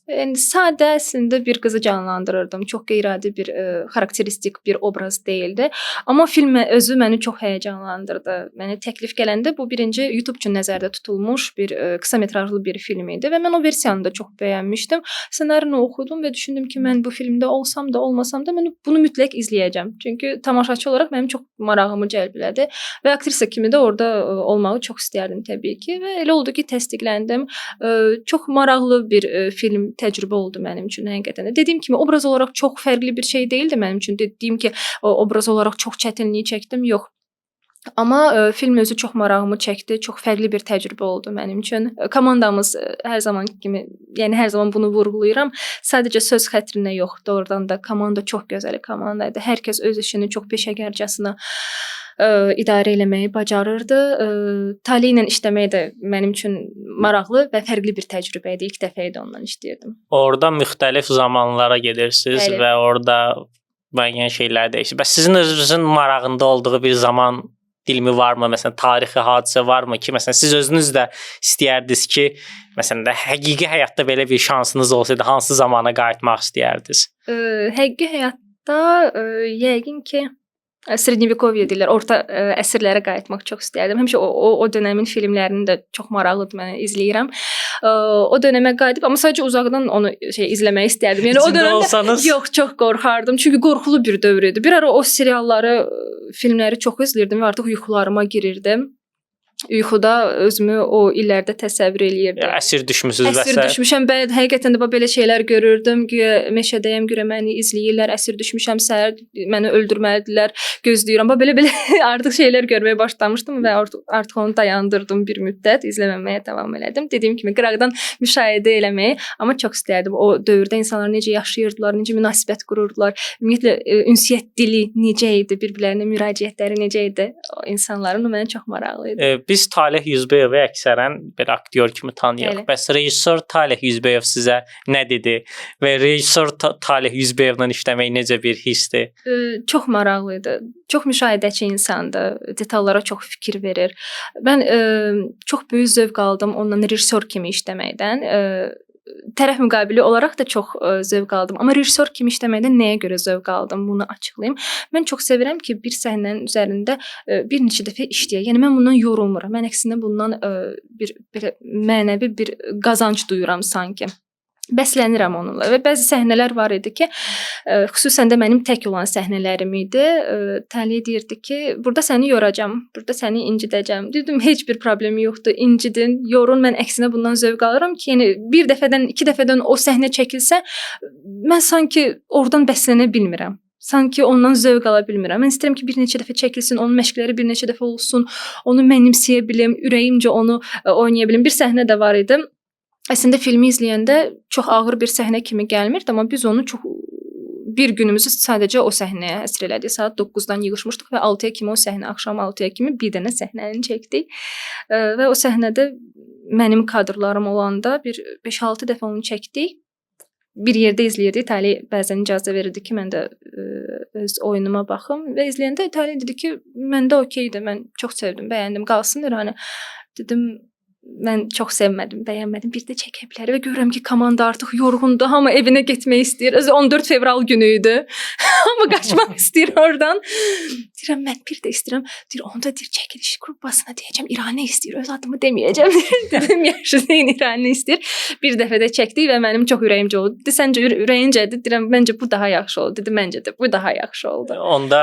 Yəni sadə əslində bir qızı canlandırırdım. Çox qeyri-adi bir xarakteristik bir obraz deyildi. Amma film özü məni çox həyəcanlandırdı. Mənə təklif gələndə bu birinci YouTube üçün nəzərdə tutulmuş bir qısa metrajlı bir film idi və mən o versiyanı da çox bəyənmişdim. Ssenarini oxudum və düşündüm ki, mən bu filmdə olsam da, olmasam da mən bunu mütləq izləyəcəm. Çünki tamaşaçı olaraq mənim çox marağımı cəlb elədi və aktrisa kimi də orada olmağı çox istərdim təbii ki və elə oldu ki, təsdiqləndim. Çox maraqlı bir film təcrübə oldu mənim üçün həqiqətən. Dediyim kimi obraz olaraq çox fərqli bir şey deyildi mənim üçün. Dediyim ki, obraz olaraq çox çətinlik çəkdim, yox. Amma film özü çox marağımı çəkdi. Çox fərqli bir təcrübə oldu mənim üçün. Komandamız hər zaman kimi, yəni hər zaman bunu vurğulayıram. Sadəcə söz xətrinə yox, doğrudan da komanda çox gözəl komanda idi. Hər kəs öz işini çox peşəkarcasına idarə eləməyi bacarırdı. Taleh ilə işləmək də mənim üçün maraqlı və fərqli bir təcrübə idi. İlk dəfə idi onunla işləyirdim. Orada müxtəlif zamanlara gedirsiniz və orada müəyyən şeylər dəyişir. Bəs sizin özünüzün marağında olduğu bir zaman dilimi varmı? Məsələn, tarixi hadisə varmı ki, məsələn, siz özünüz də istəyərdiniz ki, məsələn də həqiqi həyatda belə bir şansınız olsaydı, hansı zamana qayıtmaq istəyərdiniz? Həqiqi həyatda yəqin ki Srednyevekovye deyirlər, orta əsrlərə qayıtmaq çox istərdim. Həmişə o dövrün filmlərini də çox maraqlıdır, mən izləyirəm. O dövrə qayıdıb, amma sadəcə uzaqdan onu izləmək istərdim. Yəni o dövrdə yox, çox qorxardım. Çünki qorxulu bir dövr idi. Bir ara o serialları, filmləri çox izləyirdim və artıq yuxularıma girirdim. Yuxuda özümü o illərdə təsəvvür eləyirdim. Əsir düşmüsüz və əsir düşmüşəm. Həqiqətən də belə şeylər görürdüm. Meşədəyəm, görə məni izləyirlər. Əsir düşmüşəm, səhər məni öldürməlidirlər. Gözləyirəm. Belə artıq şeylər görməyə başlamışdım və artıq onu dayandırdım bir müddət. İzləməməyə davam elədim. Dediyim kimi qıraqdan müşahidə eləməyi, amma çox istərdim. O dövrdə insanlar necə yaşayırdılar, necə münasibət qururdular. Ümumiyyətlə ünsiyyət dili necə idi, bir-birlərinə müraciətləri necə idi o insanların. O mənə çox maraqlı idi. Biz Taleh Yüzbeyovu əksərən belə aktyor kimi tanıyırıq. Bəs rejissor Taleh Yüzbeyov sizə nə dedi və rejissor Taleh Yüzbeyovla işləmək necə bir hissdir? Çox maraqlı idi. Çox müşahidəçi insandır. Detallara çox fikir verir. Mən çox böyük zövq aldım onunla rejissor kimi işləməkdən. Tərəf müqabili olaraq da çox zövq aldım. Amma rejissor kimi işləməkdən nəyə görə zövq aldım? Bunu açıqlayım. Mən çox sevirəm ki, bir səhnənin üzərində bir neçə dəfə işləyək. Yəni mən bundan yorulmuram. Mən əksinə bundan bir belə mənəvi bir qazanc duyuram sanki. Bəslənirəm onunla və bəzi səhnələr var idi ki, xüsusən də mənim tək olan səhnələrim idi. Təliyə deyirdi ki, burada səni yoracam, burada səni incidəcəm. Dedim, heç bir problemi yoxdur, incidin, yorun. Mən əksinə bundan zövq alıram ki, yəni bir dəfədən, iki dəfədən o səhnə çəkilsə, mən sanki oradan bəslənə bilmirəm. Sanki ondan zövq ala bilmirəm. Mən istəyirəm ki, bir neçə dəfə çəkilsin, onun məşqləri bir neçə dəfə olsun, onu mənimsəyə bilim, ürəyimcə onu oynaya bilim. Bir səhnə də var idi. Əslində filmi izləyəndə çox ağır bir səhnə kimi gəlmirdi, amma biz onu çox bir günümüzü sadəcə o səhnəyə həsr elədik. Saat 9-dan yığışmışdıq və 6-ya kimi o səhnə, axşam 6-ya kimi bir dənə səhnəni çəkdik. Və o səhnədə mənim kadrlarım olanda bir 5-6 dəfə onu çəkdik. Bir yerdə izləyirdik. Tali bəzən icazə verirdi ki, mən də öz oyunuma baxım və izləyəndə Tali dedi ki, məndə okeydir. Mən çox sevdim, bəyəndim, qalsın İrani. Dedim, mən çox sevmədim, bəyənmədim. Bir də çəkə bilər və görürəm ki, komanda artıq yorğundur, hamı evinə getmək istəyir. Özü 14 fevral günü idi. Hamı qaçmaq istəyir oradan. Deyirəm, mən bir də istəyirəm. Deyir, onda deyir, çəkiliş qrupasına deyəcəm, İrani istəyir, öz adımı deməyəcəm. Dedim, yaxşı deyin, İrani istəyir. Bir dəfə də çəkdik və mənim çox ürəyimcə oldu. Dedi, səncə ürəyincədir? Deyirəm, məncə bu daha yaxşı oldu. Dedi, məncə də bu daha yaxşı oldu. Onda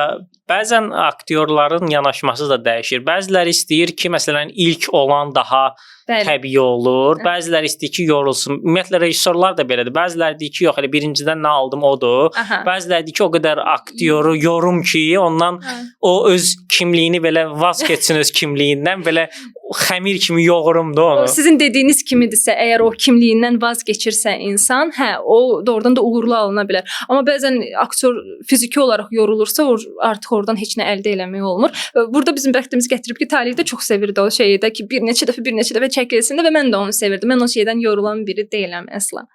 bəzən aktyorların yanaşması da dəyişir. Bəziləri istəyir ki, məsələn, ilk olan daha təbii olur. Bəziləri istəyir ki, yorulsun. Ümumiyyətlə rejissorlar da belədir. Bəziləri deyir ki, yox, elə birincidən nə aldım odur. Bəziləri deyir ki, o qədər aktyoru yorum ki, ondan o öz kimliyini belə vaz keçsin öz kimliyindən, belə xəmir kimi yoğurum da onu. O sizin dediyiniz kimidirsə, əgər o kimliyindən vaz keçirsə insan, o doğrudan da uğurlu alına bilər. Amma bəzən aktyor fiziki olaraq yorulursa, artıq oradan heç nə əldə eləmək olmur. Burada bizim bəxtimiz gətirib ki, Talih də çox sevirdi o şeyi də ki, bir neçə dəfə çəkilsin və mən də onu sevirdim. Mən o şeydən yorulan biri deyiləm əsla.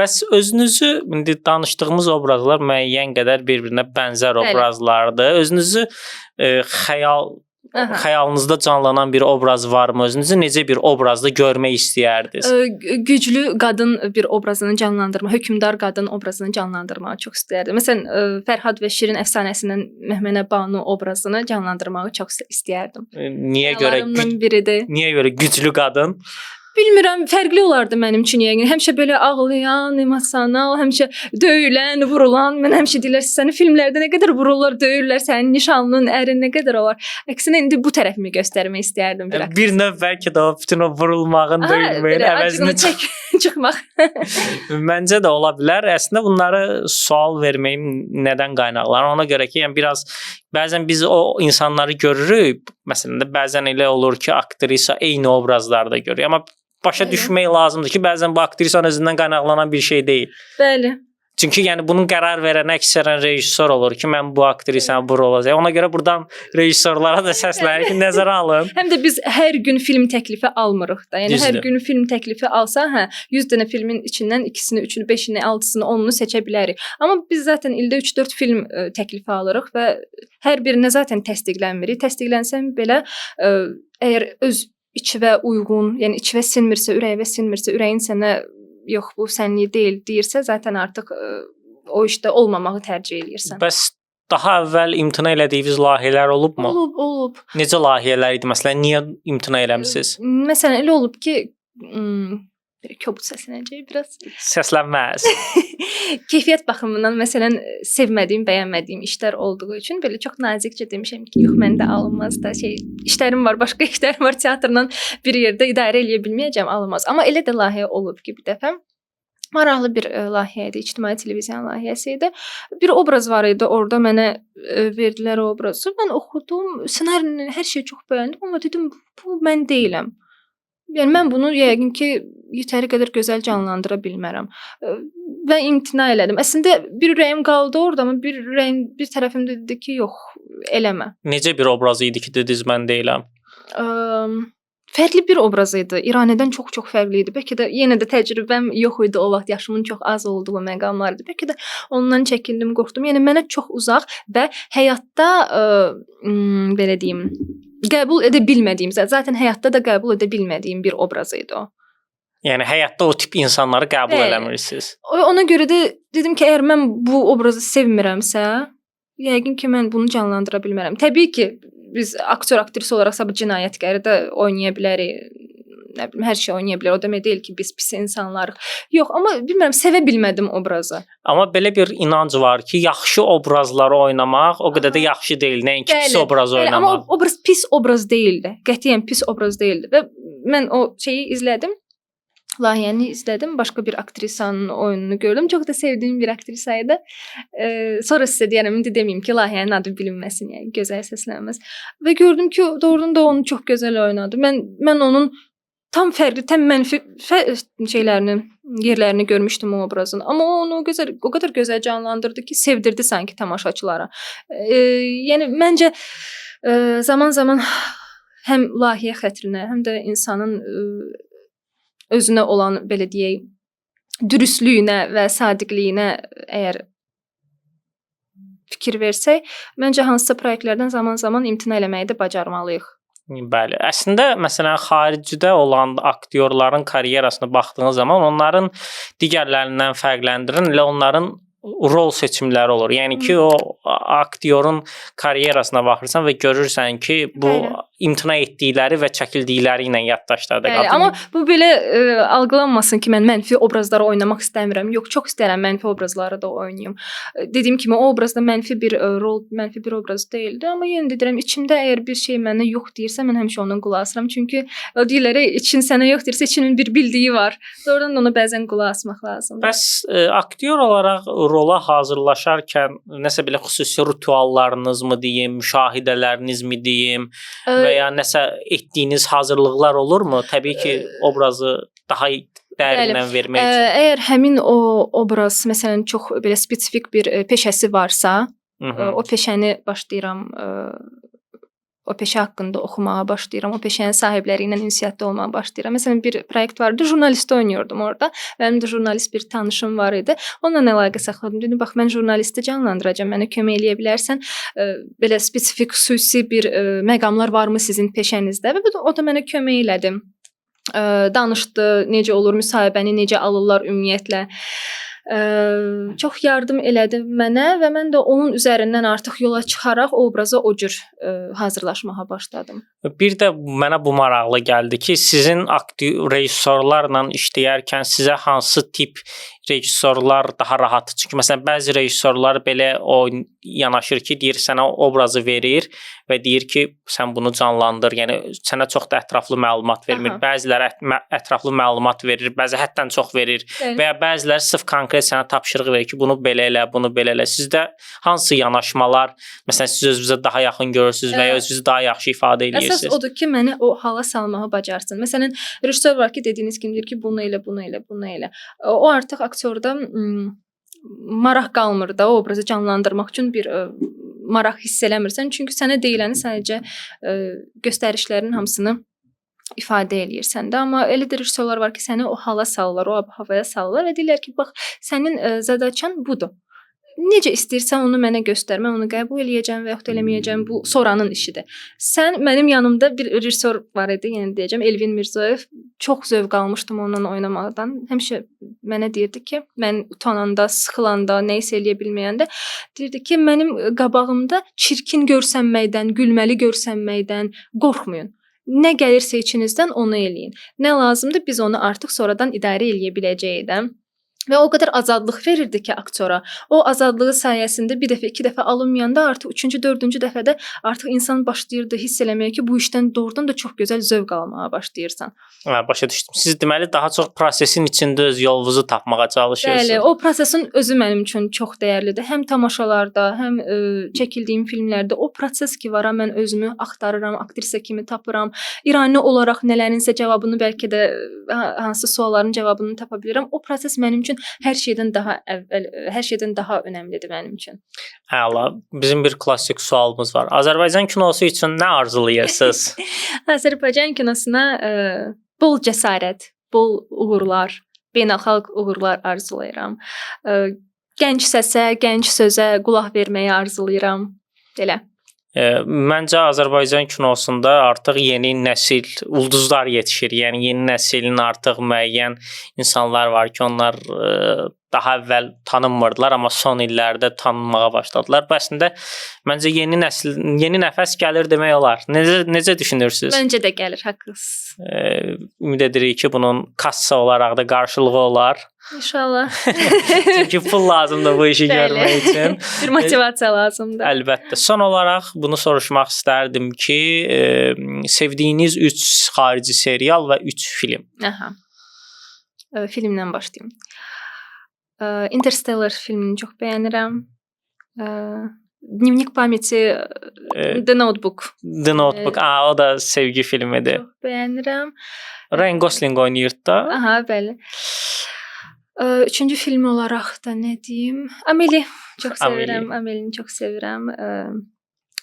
Bəs özünüzü, indi danışdığımız obrazlar müəyyən qədər bir-birinə bənzər obrazlardır. Özünüzü xəyalınızda canlanan bir obraz varmı? Özünüzü necə bir obrazda görmək istəyərdiniz? Güclü qadın bir obrazını canlandırma, hökmdar qadın obrazını canlandırmağı çox istəyərdim. Məsələn, Fərhad və Şirin əfsanəsindən Məhmənə Banu obrazını canlandırmağı çox istəyərdim. Niyə görə güclü qadın? Bilmirəm, fərqli olardı mənim üçün yəqin. Həmişə belə ağlayan, emosional, həmişə döyülən, vurulan. Mən həmişə deyirlər, səni filmlərdə nə qədər vururlar, döyürlər, sənin nişanlının, ərin nə qədər olar. Əksinə indi bu tərəfimi göstərmək istəyərdim bir. Bir növ bəlkə də o bütün o vurulmağın, döyülməyin əvəzini çıxmaq. Məncə də ola bilər. Əslində bunları sual verməyim nədən qaynaqlanır? Ona görə ki, yəni biraz bəzən biz o insanları görürük. Məsələn də bəzən elə olur ki, aktrisa eyni obrazlarda görür. Amma başa düşmək lazımdır ki, bəzən bu aktrisanın özündən qaynaqlanan bir şey deyil. Bəli. Çünki yəni bunun qərar verən əksərən rejissor olur ki, mən bu aktrisanı bu rola olacaq. Ona görə buradan rejissorlara da səslənir ki, nəzərə alın. Həm də biz hər gün film təklifi almırıq da. Yəni Düzdür. hər gün film təklifi alsa, 100 dənə filmin içindən 2-sini, 3-ünü, 5-ini, 6-sını, 10-unu seçə bilərik. Amma biz zaten ildə 3-4 film təklifi alırıq və hər birinə zaten təsdiqlənmirik. Təsdiqlənsəm belə əgər öz içivə uyğun, yəni içivə sinmirsə, ürəyivə sinmirsə, ürəyin sənə yox bu sənlik deyil deyirsə, zaten artıq o işdə olmamağı tərcih edirsən. Bəs daha əvvəl imtina elədiyiniz layihələr olubmu? Olub. Necə layihələr idi? Məsələn, niyə imtina eləmisiniz? Məsələn, elə olub ki, bir kobud səslənəcək biraz. Səslənməz. Keyfiyyət baxımından məsələn sevmədiyim, bəyənmədiyim işlər olduğu üçün belə çox nazikcə demişəm ki, yox məndə alınmaz da işlərim var, başqa işlərim var, teatrla bir yerdə idarə eləyə bilməyəcəm, alınmaz. Amma elə də layihə olub ki, bir dəfə maraqlı bir layihə idi, ictimai televiziya layihəsi idi. Bir obraz var idi, orada mənə verdilər o obrazı. Mən oxudum, ssenarini, hər şeyi çox bəyəndim, amma dedim bu mən deyiləm. Yəni mən bunu yəqin ki, yetəri qədər gözəl canlandıra bilmərəm. Və imtina elədim. Əslində bir ürəyim qaldı orada, amma bir ürəyim bir tərəfimdə dedi ki, yox, eləmə. Necə bir obraz idi ki, dediniz mən deyiləm? Fərqli bir obraz idi. İranədən çox fərqli idi. Bəlkə də yenə də təcrübəm yox idi o vaxt, yaşımın çox az olduğu məqamlar idi. Bəlkə də ondan çəkindim, qorxdum. Yəni mənə çox uzaq və həyatda belə deyim, qəbul edə bilmədiyim, zaten həyatda da qəbul edə bilmədiyim bir obraz idi o. Yəni həyatda o tip insanları qəbul eləmirsiniz. Ona görə də dedim ki, əgər mən bu obrazı sevmirəmsə, yəqin ki, mən bunu canlandıra bilmərəm. Təbii ki, biz aktyor, aktrisa olaraqsa bu cinayətkarı da oynaya bilərik. Nə bilim, hər şey oynaya bilər. O demək deyil ki, biz pis insanlarıq. Yox, amma bilmirəm, sevə bilmədim obrazı. Amma belə bir inanc var ki, yaxşı obrazları oynamaq o qədər də yaxşı deyil. Nəinki pis obraz oynamaq. Amma o obraz pis obraz deyildi. Qətiyyən pis obraz deyildi. Və mən o şeyi izlədim. Layihəni izlədim. Başqa bir aktrisanın oyununu gördüm. Çox da sevdiyim bir aktrisa idi. Sonra sizə deyərəm, indi deməyim ki, layihənin adı bilinməsin, yəni gözəl səslənməz. Və gördüm ki, doğrudan da onu çox gözəl oynadı. Mən onun tam fərqli, tam mənfi yerlərini görmüşdüm o obrazın. Amma o onu o qədər gözəl canlandırdı ki, sevdirdi sanki tamaşaçılara. Yəni məncə zaman-zaman həm layihə xətrinə, həm də insanın özünə olan belə deyək, dürüstlüyünə və sadiqliyinə əgər fikir versək, məncə hansısa proyektlərdən zaman-zaman imtina eləməyi də bacarmalıyıq. Bəli. Əslində məsələn xaricdə olan aktyorların karyerasına baxdığınız zaman onların digərlərindən fərqləndirən elə onların rol seçimləri olur. Yəni ki, o aktyorun karyerasına baxırsan və görürsən ki, bu imtina etdikləri və çəkildikləri ilə yaddaşlarda qalır. Amma bu belə algılanmasın ki, mən mənfi obrazları oynamaq istəmirəm. Yox, çox istəyirəm mənfi obrazları da oynayım. Dediyim kimi o obrazda mənfi bir rol, mənfi bir obraz deyildi, amma yenə də deyirəm, içimdə əgər bir şey mənə yox deyirsə, mən həmişə ona qulaq asıram. Çünki o deyirlər, için sənə yox deyirsə, içinin bir bildiyi var. Doğrudan da ona bəzən qulaq asmaq lazımdır. Bəs aktyor olaraq rola hazırlaşarkən nəsə belə xüsusi rituallarınızmı deyim, müşahidələrinizmi deyim və ya nəsə etdiyiniz hazırlıqlar olurmu? Təbii ki, obrazı daha dərindən vermək üçün. Əgər həmin o obraz məsələn çox belə spesifik bir peşəsi varsa, o peşəni başlayıram o peşə haqqında oxumağa başlayıram. O peşənin sahibləri ilə ünsiyyətdə olmağa başlayıram. Məsələn, bir proyekt vardı, jurnalist oynuyordum orada. Mənim də jurnalist bir tanışım var idi. Onunla əlaqə saxladım. Dedim, bax, mən jurnalisti canlandıracağam. Mənə kömək eləyə bilərsən. Belə spesifik, xüsusi bir məqamlar varmı sizin peşənizdə? Və o da mənə kömək elədi. Danışdı, necə olur, müsahibəni necə alırlar ümumiyyətlə. Çox yardım elədi mənə və mən də onun üzərindən artıq yola çıxaraq obraza o cür hazırlaşmağa başladım. Bir də mənə bu maraqlı gəldi ki, sizin rejissorlarla işləyərkən sizə hansı tip rejissorlar daha rahat? Çünki məsələn bəzi rejissorlar belə yanaşır ki, deyir sənə obrazı verir və deyir ki, sən bunu canlandır. Yəni sənə çox da ətraflı məlumat vermir. Bəziləri ətraflı məlumat verir, bəzi həddən çox verir və ya bəziləri sırf konkret sənə tapşırıq verir ki, bunu belə elə, bunu belə elə. Sizdə hansı yanaşmalar, məsələn siz özünüzə daha yaxın görürsüz və ya özünüzü daha yaxşı ifadə edirsiniz? Əsas odur ki, məni o hala salmağı bacarsın. Məsələn, rejissor var ki, dediyiniz kimi deyir ki, bunu elə, bunu elə, bunu elə. O artıq aktyorda maraq qalmır da o obrazı canlandırmaq üçün bir maraq hiss eləmirsən. Çünki sənə deyiləni sadəcə göstərişlərin hamısını ifadə eləyirsən də. Amma elə də rejissorlar var ki, səni o hala salırlar, o havaya salırlar və deyirlər ki, bax, sənin zadaçan budur. Necə istəyirsən onu mənə göstər. Mən onu qəbul eləyəcəm və yaxud eləməyəcəm. Bu sonranın işidir. Sən mənim yanımda bir rejissor var idi, yəni deyəcəm Elvin Mirzoyev. Çox zövq almışdım onunla oynamaqdan. Həmişə mənə deyirdi ki, mən utananda, sıxılanda, nə isə eləyə bilməyəndə deyirdi ki, mənim qabağımda çirkin görsənməkdən, gülməli görsənməkdən qorxmayın. Nə gəlirsə içinizdən onu eləyin. Nə lazımdır biz onu artıq sonradan idarə eləyə biləcəyik. Və o qədər azadlıq verirdi ki aktora. O azadlığı sayəsində bir dəfə, iki dəfə alınmayanda artıq üçüncü, dördüncü dəfədə artıq insan başlayırdı hiss eləməyə ki, bu işdən doğrudan da çox gözəl zövq almağa başlayırsan. Hə, başa düşdüm. Siz deməli daha çox prosesin içində öz yolunuzu tapmağa çalışırsınız. Bəli, o prosesin özü mənim üçün çox dəyərlidir. Həm tamaşalarda, həm çəkildiyim filmlərdə o proses ki var, mən özümü axtarıram, aktrisa kimi tapıram. İrani olaraq nələrinsə cavabını bəlkə də hansı sualların cavabını tapa bilirəm. O proses mənim üçün hər şeydən daha önəmlidir mənim üçün. Əla. Bizim bir klassik sualımız var. Azərbaycan kinosu üçün nə arzulayırsınız? Azərbaycan kinosuna bol cəsarət, bol uğurlar, beynəlxalq uğurlar arzulayıram. Gənc səsə, gənc sözə qulaq verməyi arzulayıram. Belə. Məncə Azərbaycan kinosunda artıq yeni nəsil ulduzlar yetişir. Yəni yeni nəslin artıq müəyyən insanlar var ki, onlar daha əvvəl tanınmırdılar, amma son illərdə tanınmağa başladılar. Bu əslində məncə yeni nəsil, yeni nəfəs gəlir demək olar. Necə düşünürsüz? Məncə də gəlir, haqlısınız. Ümid edirik ki, bunun kassa olaraq da qarşılığı olar. İnşallah. Çünki pul lazımdır bu işi görmək üçün. Bir motivasiya lazımdır. Əlbəttə. Son olaraq bunu soruşmaq istərdim ki, sevdiyiniz 3 xarici serial və 3 film. Aha. Filmdən başlayım. Interstellar filmini çox bəyənirəm. Dnevnik pameti, The Notebook. The Notebook. O da sevgi filmidir. Çox bəyənirəm. Ryan Gosling oynayır da. Aha, bəli. Üçüncü film olaraq da nə deyim? Amelie çox sevirəm. Amelieni çox sevirəm.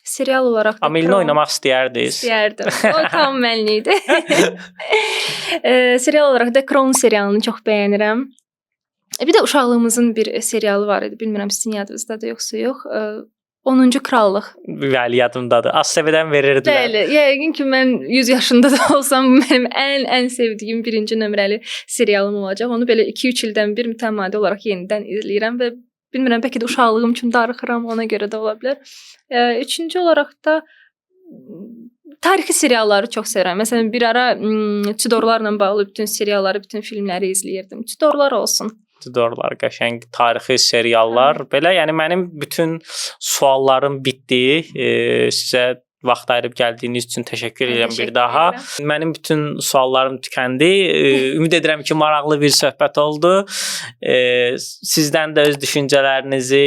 Serial olaraq da Amelieni oynamaq istəyərdiniz. İstəyərdim. O tam mənlik idi. Serial olaraq da Crown serialını çox bəyənirəm. Bir də uşaqlığımızın bir serialı var idi. Bilmirəm sizin yadınızdadır yoxsa yox. 10-cu Krallıq. Bəli, yadımdadır. ASTV-dən verirdilər. Bəli, yəqin ki mən 100 yaşında da olsam bu mənim ən sevdiyim birinci nömrəli serialım olacaq. Onu belə 2-3 ildən bir mütəmadi olaraq yenidən izləyirəm və bilmirəm bəlkə də uşaqlığım üçün darıxıram, ona görə də ola bilər. Üçüncü olaraq da tarixi serialları çox sevirəm. Məsələn, bir ara Tudorlarla bağlı bütün serialları, bütün filmləri izləyirdim. Tudorlar olsun. Tudorlar, qəşəng tarixi seriallar. Belə, yəni mənim bütün suallarım bitdi. Sizə vaxt ayırıb gəldiyiniz üçün təşəkkür edirəm bir daha. Mənim bütün suallarım tükəndi. Ümid edirəm ki, maraqlı bir söhbət oldu. Sizdən də öz düşüncələrinizi,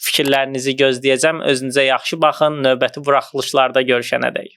fikirlərinizi gözləyəcəm. Özünüzə yaxşı baxın. Növbəti buraxılışlarda görüşənədək.